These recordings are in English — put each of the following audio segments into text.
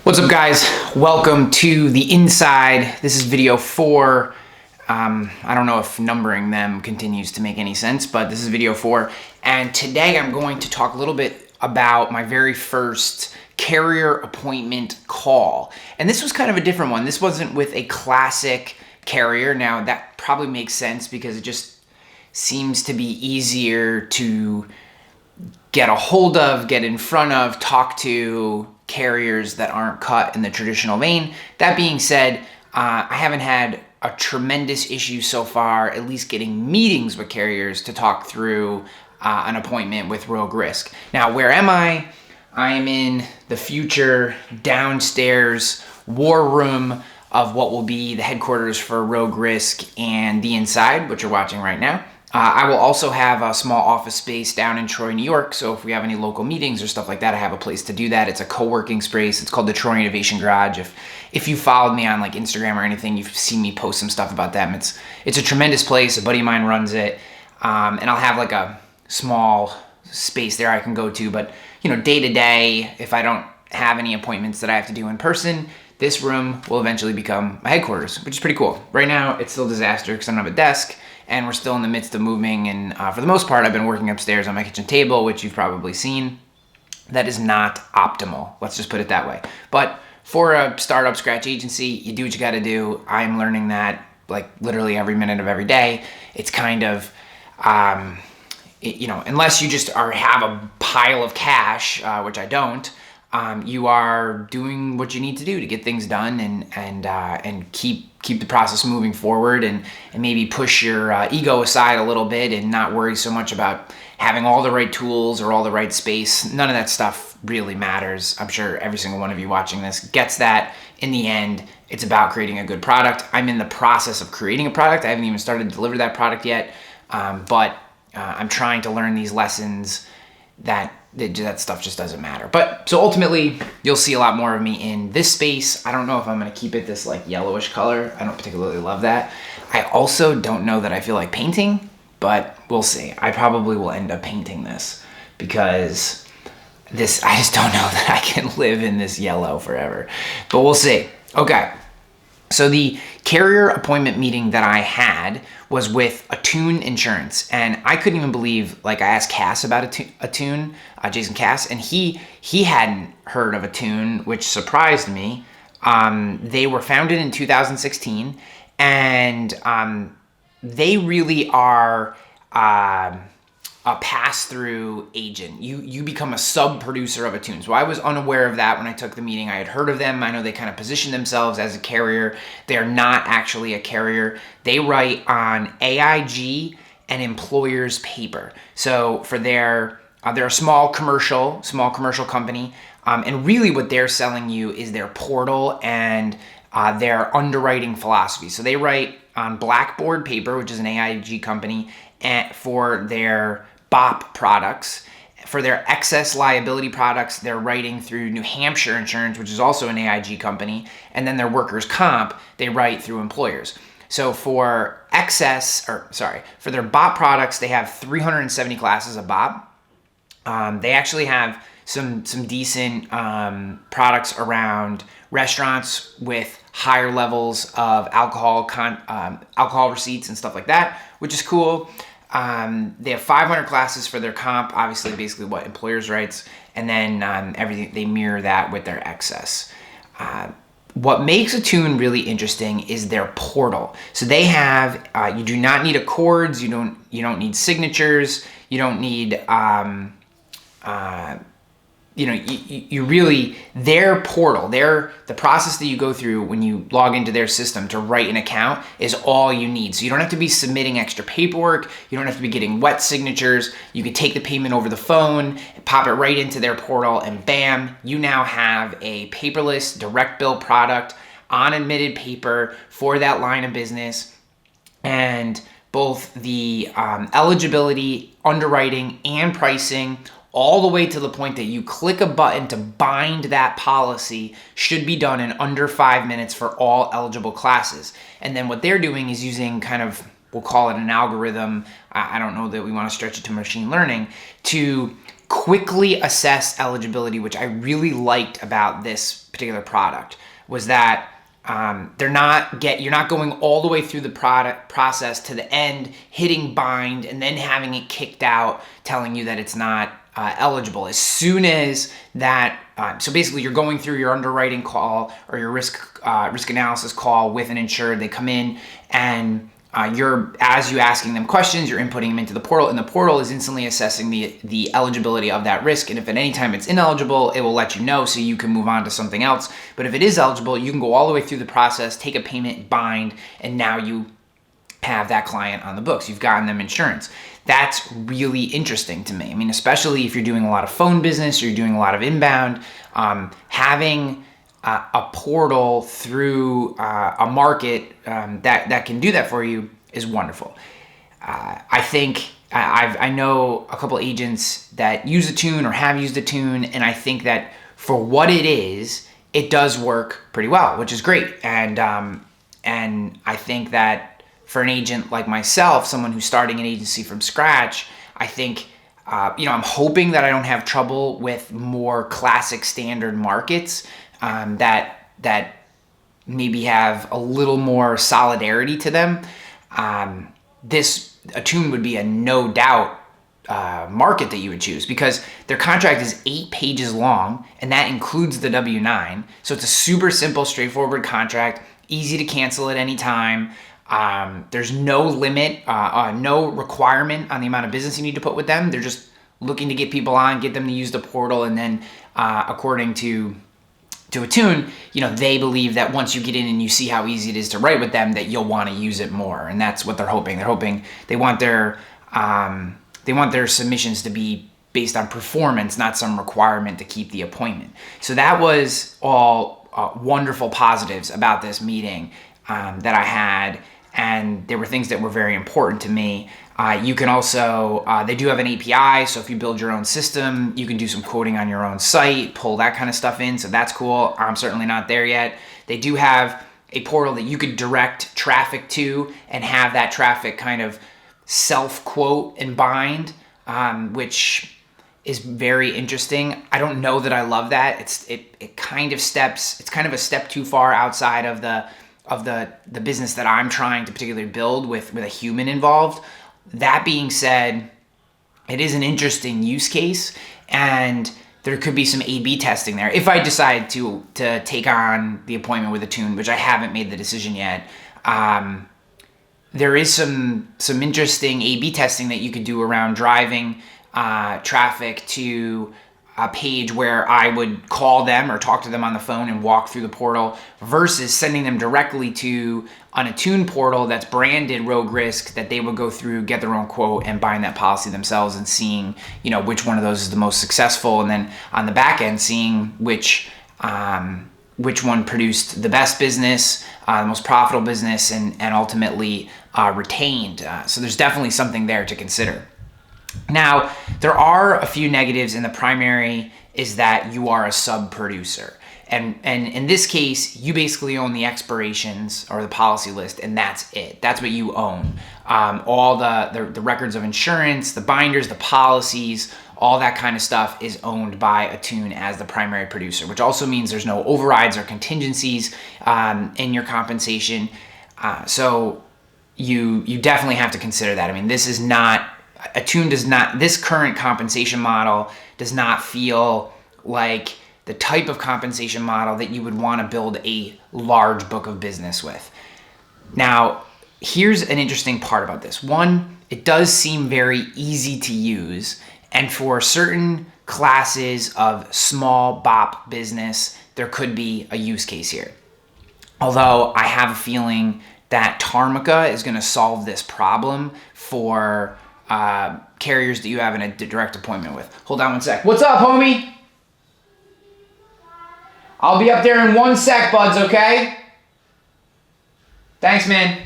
What's up, guys? Welcome to the inside. This is video 4. I don't know if numbering them continues to make any sense, but this is video 4. And today I'm going to talk a little bit about my very first carrier appointment call. And this was kind of a different one. This wasn't with a classic carrier. Now that probably makes sense because it just seems to be easier to get a hold of, get in front of, talk to carriers that aren't cut in the traditional vein. That being said, I haven't had a tremendous issue so far, at least getting meetings with carriers to talk through an appointment with Rogue Risk. Now, where am I? I am in the future downstairs war room of what will be the headquarters for Rogue Risk and the inside, which you're watching right now. I will also have a small office space down in Troy, New York. So if we have any local meetings or stuff like that, I have a place to do that. It's a co-working space. It's called the Troy Innovation Garage. If you followed me on like Instagram or anything, you've seen me post some stuff about them. It's a tremendous place. A buddy of mine runs it. And I'll have like a small space there I can go to. But day to day, if I don't have any appointments that I have to do in person, this room will eventually become my headquarters, which is pretty cool. Right now, it's still a disaster because I don't have a desk. And we're still in the midst of moving, and for the most part, I've been working upstairs on my kitchen table, which you've probably seen. That is not optimal. Let's just put it that way. But for a startup scratch agency, you do what you got to do. I'm learning that like literally every minute of every day. It's kind of, unless you just have a pile of cash, which I don't. You are doing what you need to do to get things done and keep the process moving forward and maybe push your ego aside a little bit and not worry so much about having all the right tools or all the right space. None of that stuff really matters. I'm sure every single one of you watching this gets that. In the end, it's about creating a good product. I'm in the process of creating a product. I haven't even started to deliver that product yet, but I'm trying to learn these lessons that stuff just doesn't matter. But so ultimately, you'll see a lot more of me in this space. I don't know if I'm going to keep it this like yellowish color. I don't particularly love that. I also don't know that I feel like painting, but we'll see. I probably will end up painting this because I just don't know that I can live in this yellow forever. But we'll see. Okay. So the carrier appointment meeting that I had was with Attune Insurance, and I couldn't even believe, like, I asked Cass about Attune, Jason Cass, and he hadn't heard of Attune, which surprised me. They were founded in 2016, and they really are a pass-through agent. You become a sub-producer of Attune. So I was unaware of that when I took the meeting. I had heard of them. I know they kind of position themselves as a carrier. They're not actually a carrier. They write on AIG and employers' paper. So for they're a small commercial company. And really what they're selling you is their portal and their underwriting philosophy. So they write on blackboard paper, which is an AIG company, and for their BOP products. For their excess liability products, they're writing through New Hampshire Insurance, which is also an AIG company. And then their workers' comp, they write through employers. So for their BOP products, they have 370 classes of BOP. They actually have some decent products around restaurants with higher levels of alcohol receipts and stuff like that, which is cool. They have 500 classes for their comp, obviously basically what employers writes, and then everything, they mirror that with their excess. What makes Attune really interesting is their portal. So they have, you do not need accords, you don't need signatures, you don't need, you really, their portal, the process that you go through when you log into their system to write an account is all you need. So you don't have to be submitting extra paperwork. You don't have to be getting wet signatures. You can take the payment over the phone, pop it right into their portal, and bam, you now have a paperless direct bill product on admitted paper for that line of business. And both the eligibility, underwriting, and pricing, all the way to the point that you click a button to bind that policy, should be done in under 5 minutes for all eligible classes. And then what they're doing is using kind of, we'll call it an algorithm, I don't know that we want to stretch it to machine learning, to quickly assess eligibility, which I really liked about this particular product, was that you're not going all the way through the product process to the end, hitting bind, and then having it kicked out, telling you that it's not eligible. As soon as that, so basically you're going through your underwriting call or your risk analysis call with an insured. They come in and as you asking them questions, you're inputting them into the portal, and the portal is instantly assessing the eligibility of that risk. And if at any time it's ineligible, it will let you know so you can move on to something else. But if it is eligible, you can go all the way through the process, take a payment, bind, and now you have that client on the books. You've gotten them insurance. That's really interesting to me. I mean, especially if you're doing a lot of phone business or you're doing a lot of inbound, having a portal through a market that can do that for you is wonderful. I think I know a couple agents that use Attune or have used Attune, and I think that for what it is, it does work pretty well, which is great. And I think that for an agent like myself, someone who's starting an agency from scratch, I think I'm hoping that I don't have trouble with more classic standard markets that maybe have a little more solidarity to them. This Attune would be a no doubt market that you would choose, because their contract is 8 pages long, and that includes the W-9. So it's a super simple, straightforward contract, easy to cancel at any time. There's no limit, no requirement on the amount of business you need to put with them. They're just looking to get people on, get them to use the portal, and then according to Attune, they believe that once you get in and you see how easy it is to write with them, that you'll want to use it more, and that's what they're hoping. They're hoping they want their submissions to be based on performance, not some requirement to keep the appointment. So that was all wonderful positives about this meeting that I had, and there were things that were very important to me. You can also, they do have an API, so if you build your own system, you can do some quoting on your own site, pull that kind of stuff in, so that's cool. I'm certainly not there yet. They do have a portal that you could direct traffic to and have that traffic kind of self-quote and bind, which is very interesting. I don't know that I love that. It's kind of a step too far outside of the business that I'm trying to particularly build with a human involved. That being said, it is an interesting use case, and there could be some A/B testing there if I decide to take on the appointment with Attune, which I haven't made the decision yet. There is some interesting A/B testing that you could do around driving traffic to a page where I would call them or talk to them on the phone and walk through the portal, versus sending them directly to an Attune portal that's branded Rogue Risk, that they would go through, get their own quote, and bind that policy themselves, and seeing which one of those is the most successful, and then on the back end seeing which one produced the best business, the most profitable business, and ultimately retained. So there's definitely something there to consider. Now, there are a few negatives, and the primary is that you are a sub-producer. And in this case, you basically own the expirations or the policy list, and that's it. That's what you own. All the records of insurance, the binders, the policies, all that kind of stuff is owned by Attune as the primary producer, which also means there's no overrides or contingencies in your compensation. So you definitely have to consider that. I mean, Attune does not, this current compensation model does not feel like the type of compensation model that you would want to build a large book of business with. Now, here's an interesting part about this. One, it does seem very easy to use, and for certain classes of small BOP business, there could be a use case here. Although I have a feeling that Tarmica is going to solve this problem for carriers that you have in a direct appointment with. Hold on one sec. What's up, homie? I'll be up there in 1 sec, buds, okay? Thanks, man.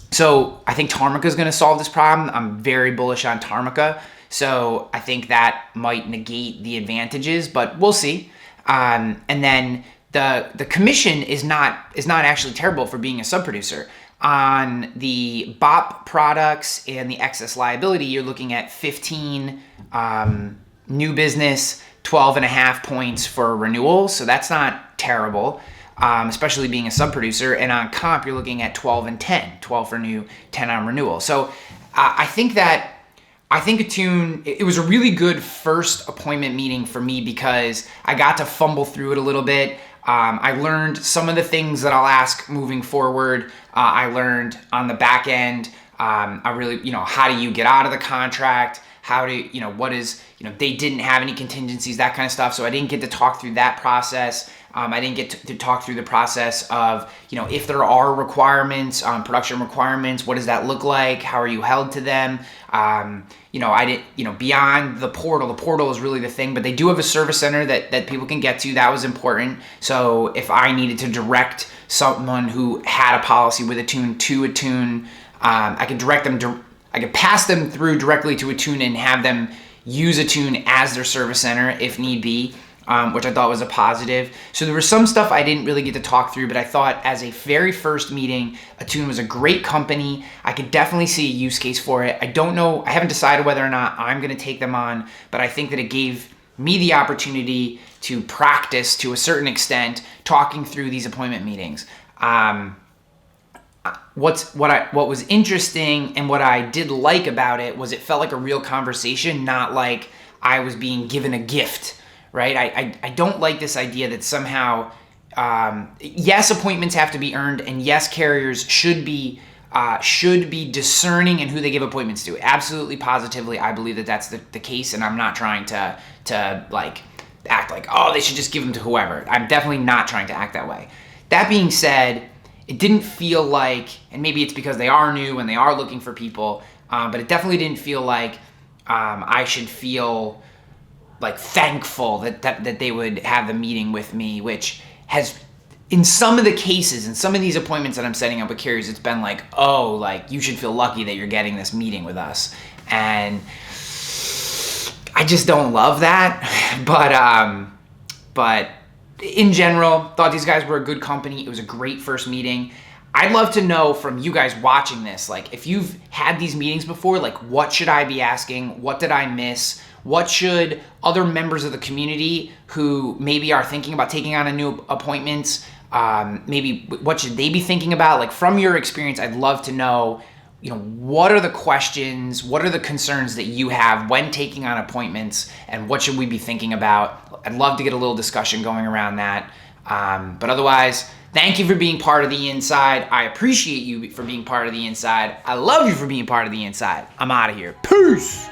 So I think Tarmica is going to solve this problem. I'm very bullish on Tarmica. So I think that might negate the advantages, but we'll see. And then the commission is not actually terrible for being a sub-producer. On the BOP products and the excess liability, you're looking at 15 new business, 12.5 points for renewal. So that's not terrible, especially being a sub-producer. And on comp, you're looking at 12 and 10, 12 for new, 10 on renewal. So I think Attune, it was a really good first appointment meeting for me because I got to fumble through it a little bit. I learned some of the things that I'll ask moving forward. I learned on the back end, I really, how do you get out of the contract? How do, what is, they didn't have any contingencies, that kind of stuff. So I didn't get to talk through that process. I didn't get to talk through the process of, if there are requirements, production requirements, what does that look like? How are you held to them? I didn't, beyond the portal is really the thing, but they do have a service center that people can get to. That was important. So if I needed to direct someone who had a policy with Attune to Attune, I could direct them, I could pass them through directly to Attune and have them use Attune as their service center if need be. Which I thought was a positive. So there was some stuff I didn't really get to talk through, but I thought as a very first meeting, Attune was a great company. I could definitely see a use case for it. I don't know, I haven't decided whether or not I'm gonna take them on, but I think that it gave me the opportunity to practice to a certain extent talking through these appointment meetings. What was interesting and what I did like about it was it felt like a real conversation, not like I was being given a gift. Right? I don't like this idea that somehow, yes, appointments have to be earned, and yes, carriers should be discerning in who they give appointments to. Absolutely, positively, I believe that that's the case, and I'm not trying to like act like, oh, they should just give them to whoever. I'm definitely not trying to act that way. That being said, it didn't feel like, and maybe it's because they are new and they are looking for people, but it definitely didn't feel like I should feel like thankful that they would have the meeting with me, which has, in some of the cases, in some of these appointments that I'm setting up with carriers, it's been like, oh, like you should feel lucky that you're getting this meeting with us. And I just don't love that. But in general, thought these guys were a good company. It was a great first meeting. I'd love to know from you guys watching this, like if you've had these meetings before, like what should I be asking? What did I miss? What should other members of the community who maybe are thinking about taking on a new appointments, maybe what should they be thinking about? Like from your experience, I'd love to know, what are the questions, what are the concerns that you have when taking on appointments, and what should we be thinking about? I'd love to get a little discussion going around that. But otherwise, thank you for being part of the inside. I appreciate you for being part of the inside. I love you for being part of the inside. I'm out of here. Peace.